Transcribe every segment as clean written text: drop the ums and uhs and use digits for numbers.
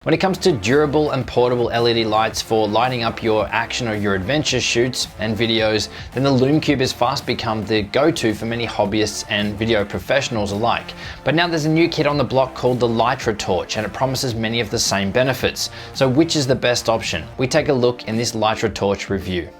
When it comes to durable and portable LED lights for lighting up your action or your adventure shoots and videos, then the Lume Cube has fast become the go-to for many hobbyists and video professionals alike. But now there's a new kit on the block called the Litra torch, and it promises many of the same benefits. So which is the best option? We take a look in this Litra torch review.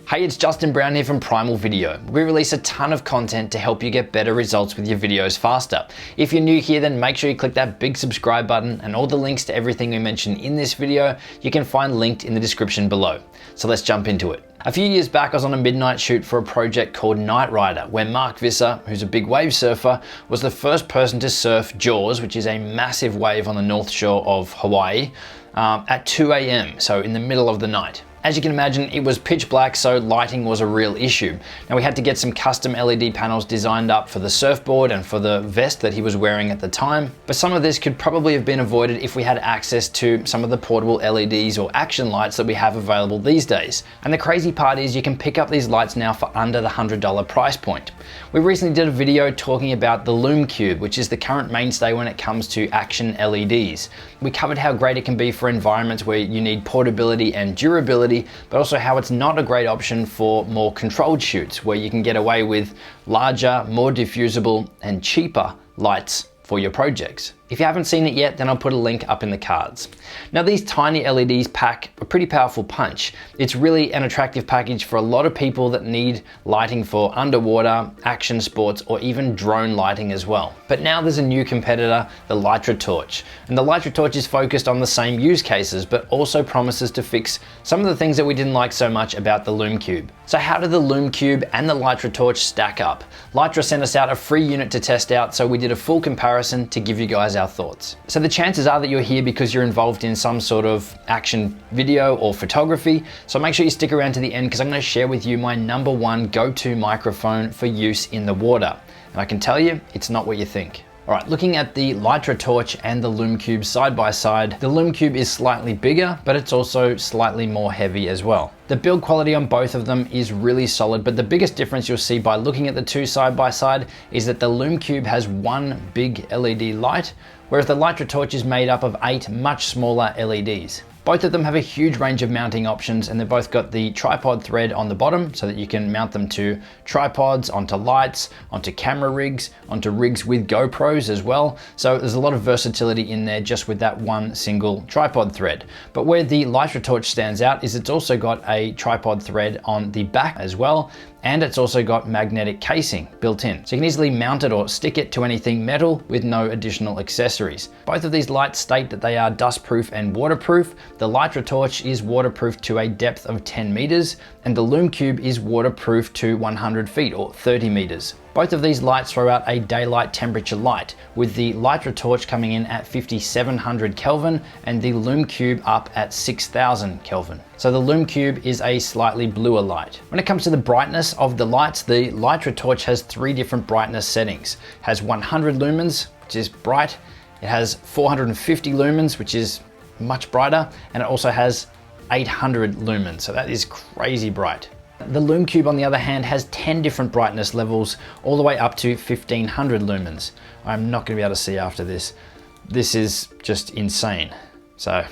Hey, it's Justin Brown here from Primal Video. We release a ton of content to help you get better results with your videos faster. If you're new here, then make sure you click that big subscribe button, and all the links to everything we mention in this video you can find linked in the description below. So let's jump into it. A few years back, I was on a midnight shoot for a project called Nightrider, where Mark Visser, who's a big wave surfer, was the first person to surf Jaws, which is a massive wave on the north shore of Hawaii, at 2 a.m., so in the middle of the night. As you can imagine, it was pitch black, so lighting was a real issue. Now we had to get some custom LED panels designed up for the surfboard and for the vest that he was wearing at the time. But some of this could probably have been avoided if we had access to some of the portable LEDs or action lights that we have available these days. And the crazy part is you can pick up these lights now for under the $100 price point. We recently did a video talking about the Lume Cube, which is the current mainstay when it comes to action LEDs. We covered how great it can be for environments where you need portability and durability, but also how it's not a great option for more controlled shoots where you can get away with larger, more diffusible and cheaper lights for your projects. If you haven't seen it yet, then I'll put a link up in the cards. Now these tiny LEDs pack a pretty powerful punch. It's really an attractive package for a lot of people that need lighting for underwater, action sports, or even drone lighting as well. But now there's a new competitor, the Litra torch. And the Litra torch is focused on the same use cases, but also promises to fix some of the things that we didn't like so much about the Lume Cube. So how do the Lume Cube and the Litra torch stack up? Litra sent us out a free unit to test out, so we did a full comparison to give you guys our thoughts. So the chances are that you're here because you're involved in some sort of action video or photography. So make sure you stick around to the end because I'm going to share with you my #1 go-to microphone for use in the water. And I can tell you, it's not what you think. All right, looking at the Litra torch and the Lume Cube side by side, the Lume Cube is slightly bigger, but it's also slightly more heavy as well. The build quality on both of them is really solid, but the biggest difference you'll see by looking at the two side by side is that the Lume Cube has one big LED light, whereas the Litra torch is made up of 8 much smaller LEDs. Both of them have a huge range of mounting options, and they've both got the tripod thread on the bottom so that you can mount them to tripods, onto lights, onto camera rigs, onto rigs with GoPros as well. So there's a lot of versatility in there just with that one single tripod thread. But where the Litra torch stands out is it's also got a tripod thread on the back as well, and it's also got magnetic casing built in. So you can easily mount it or stick it to anything metal with no additional accessories. Both of these lights state that they are dustproof and waterproof. The Litra torch is waterproof to a depth of 10 meters, and the Lume Cube is waterproof to 100 feet or 30 meters. Both of these lights throw out a daylight temperature light, with the Litra torch coming in at 5700 Kelvin and the Lume Cube up at 6000 Kelvin. So the Lume Cube is a slightly bluer light. When it comes to the brightness of the lights, the Litra torch has 3 different brightness settings. It has 100 lumens, which is bright. It has 450 lumens, which is much brighter, and it also has 800 lumens, so that is crazy bright. The Lume Cube, on the other hand, has 10 different brightness levels, all the way up to 1500 lumens. I'm not going to be able to see after this. This is just insane. So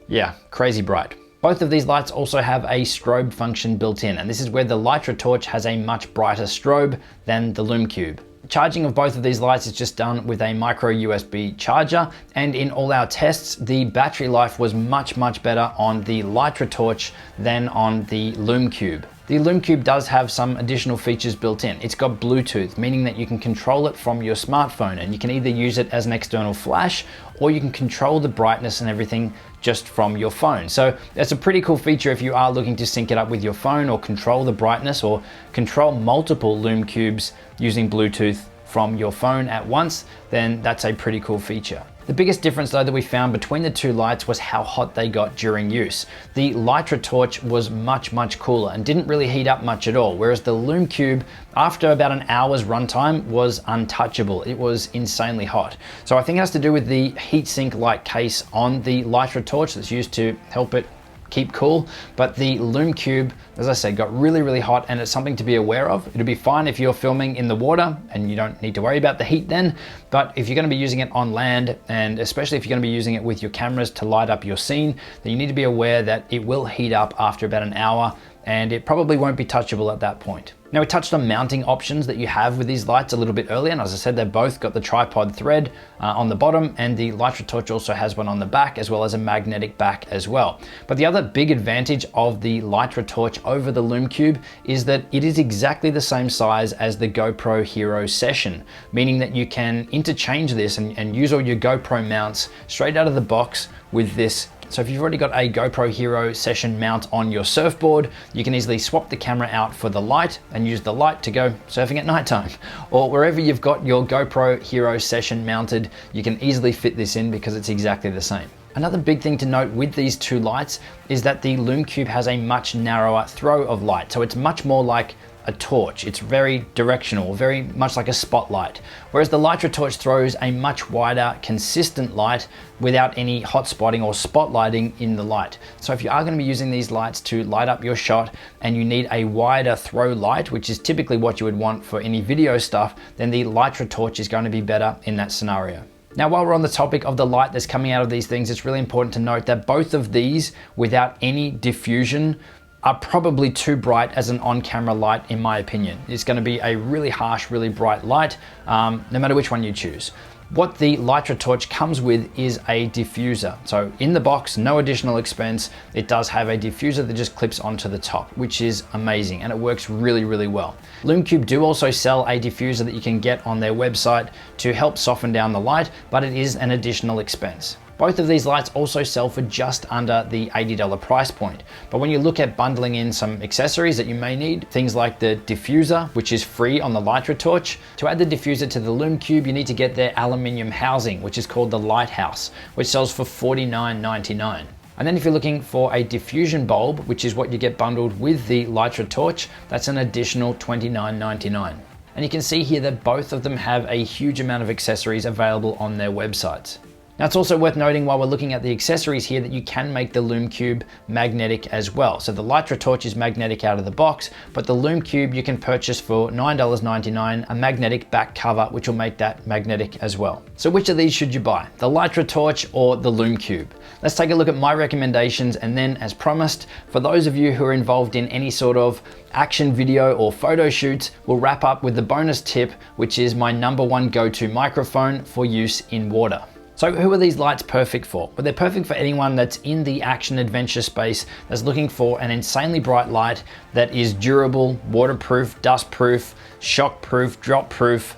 yeah, crazy bright. Both of these lights also have a strobe function built in, and this is where the Litra torch has a much brighter strobe than the Lume Cube. Charging of both of these lights is just done with a micro USB charger, and in all our tests, the battery life was much better on the Litra torch than on the Lume Cube. The Lume Cube does have some additional features built in. It's got Bluetooth, meaning that you can control it from your smartphone, and you can either use it as an external flash, or you can control the brightness and everything just from your phone. So that's a pretty cool feature if you are looking to sync it up with your phone or control the brightness or control multiple Lume Cubes using Bluetooth from your phone at once, then that's a pretty cool feature. The biggest difference though that we found between the two lights was how hot they got during use. The Litra torch was much cooler and didn't really heat up much at all, whereas the Lume Cube, after about an hour's runtime, was untouchable. It was insanely hot. So I think it has to do with the heatsink-like case on the Litra torch that's used to help it keep cool. But the Lume Cube, as I said, got really, really hot, and it's something to be aware of. It'll be fine if you're filming in the water and you don't need to worry about the heat then. But if you're gonna be using it on land, and especially if you're gonna be using it with your cameras to light up your scene, then you need to be aware that it will heat up after about an hour, and it probably won't be touchable at that point. Now, we touched on mounting options that you have with these lights a little bit earlier, and as I said, they've both got the tripod thread on the bottom, and the Litra torch also has one on the back, as well as a magnetic back as well. But the other big advantage of the Litra torch over the Lume Cube is that it is exactly the same size as the GoPro Hero Session, meaning that you can interchange this and use all your GoPro mounts straight out of the box with this. So if you've already got a GoPro Hero Session mount on your surfboard, you can easily swap the camera out for the light and use the light to go surfing at nighttime. Or wherever you've got your GoPro Hero Session mounted, you can easily fit this in because it's exactly the same. Another big thing to note with these two lights is that the Lume Cube has a much narrower throw of light. So it's much more like a torch. It's very directional, very much like a spotlight. Whereas the Litra torch throws a much wider, consistent light without any hot spotting or spotlighting in the light. So if you are going to be using these lights to light up your shot and you need a wider throw light, which is typically what you would want for any video stuff, then the Litra torch is going to be better in that scenario. Now, while we're on the topic of the light that's coming out of these things, it's really important to note that both of these, without any diffusion, are probably too bright as an on-camera light, in my opinion. It's going to be a really harsh, really bright light, no matter which one you choose. What the Litra torch comes with is a diffuser. So in the box, no additional expense, it does have a diffuser that just clips onto the top, which is amazing, and it works really, really well. Lume Cube do also sell a diffuser that you can get on their website to help soften down the light, but it is an additional expense. Both of these lights also sell for just under the $80 price point. But when you look at bundling in some accessories that you may need, things like the diffuser, which is free on the Litra torch, to add the diffuser to the Lume Cube, you need to get their aluminium housing, which is called the Lighthouse, which sells for $49.99. And then if you're looking for a diffusion bulb, which is what you get bundled with the Litra torch, that's an additional $29.99. And you can see here that both of them have a huge amount of accessories available on their websites. Now, it's also worth noting while we're looking at the accessories here that you can make the Lume Cube magnetic as well. So the Litra torch is magnetic out of the box, but the Lume Cube you can purchase for $9.99, a magnetic back cover, which will make that magnetic as well. So which of these should you buy? The Litra torch or the Lume Cube? Let's take a look at my recommendations, and then, as promised, for those of you who are involved in any sort of action video or photo shoots, we'll wrap up with the bonus tip, which is my #1 go-to microphone for use in water. So who are these lights perfect for? Well, they're perfect for anyone that's in the action adventure space that's looking for an insanely bright light that is durable, waterproof, dustproof, shockproof, drop-proof,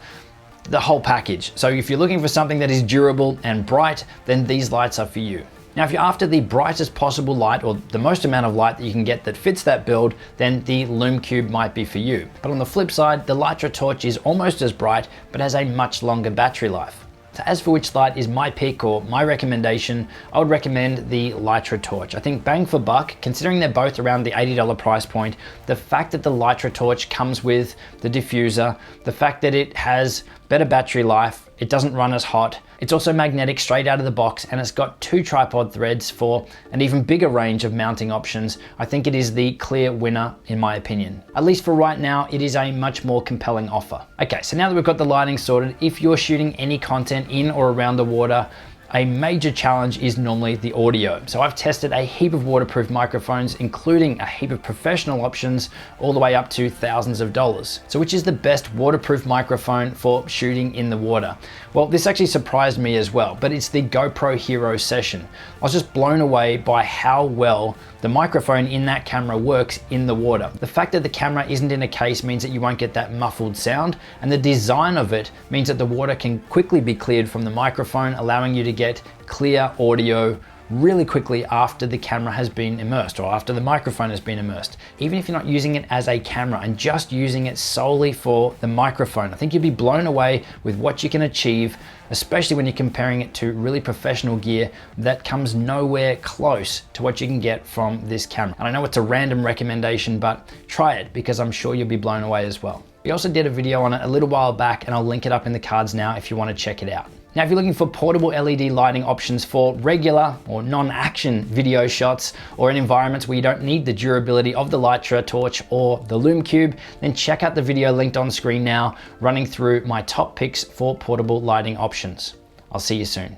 the whole package. So if you're looking for something that is durable and bright, then these lights are for you. Now, if you're after the brightest possible light, or the most amount of light that you can get that fits that build, then the Lume Cube might be for you. But on the flip side, the Litra torch is almost as bright, but has a much longer battery life. So as for which light is my pick or my recommendation, I would recommend the Litra torch. I think bang for buck, considering they're both around the $80 price point, the fact that the Litra torch comes with the diffuser, the fact that it has better battery life, it doesn't run as hot, it's also magnetic straight out of the box, and it's got 2 tripod threads for an even bigger range of mounting options. I think it is the clear winner in my opinion. At least for right now, it is a much more compelling offer. Okay, so now that we've got the lighting sorted, if you're shooting any content in or around the water, a major challenge is normally the audio. So I've tested a heap of waterproof microphones, including a heap of professional options, all the way up to thousands of dollars. So which is the best waterproof microphone for shooting in the water? Well, this actually surprised me as well, but it's the GoPro Hero Session. I was just blown away by how well the microphone in that camera works in the water. The fact that the camera isn't in a case means that you won't get that muffled sound, and the design of it means that the water can quickly be cleared from the microphone, allowing you to get clear audio really quickly after the camera has been immersed or after the microphone has been immersed. Even if you're not using it as a camera and just using it solely for the microphone, I think you'd be blown away with what you can achieve, especially when you're comparing it to really professional gear that comes nowhere close to what you can get from this camera. And I know it's a random recommendation, but try it because I'm sure you'll be blown away as well. We also did a video on it a little while back, and I'll link it up in the cards now if you want to check it out. Now, if you're looking for portable LED lighting options for regular or non-action video shots, or in environments where you don't need the durability of the Litra torch or the Lume Cube, then check out the video linked on screen now, running through my top picks for portable lighting options. I'll see you soon.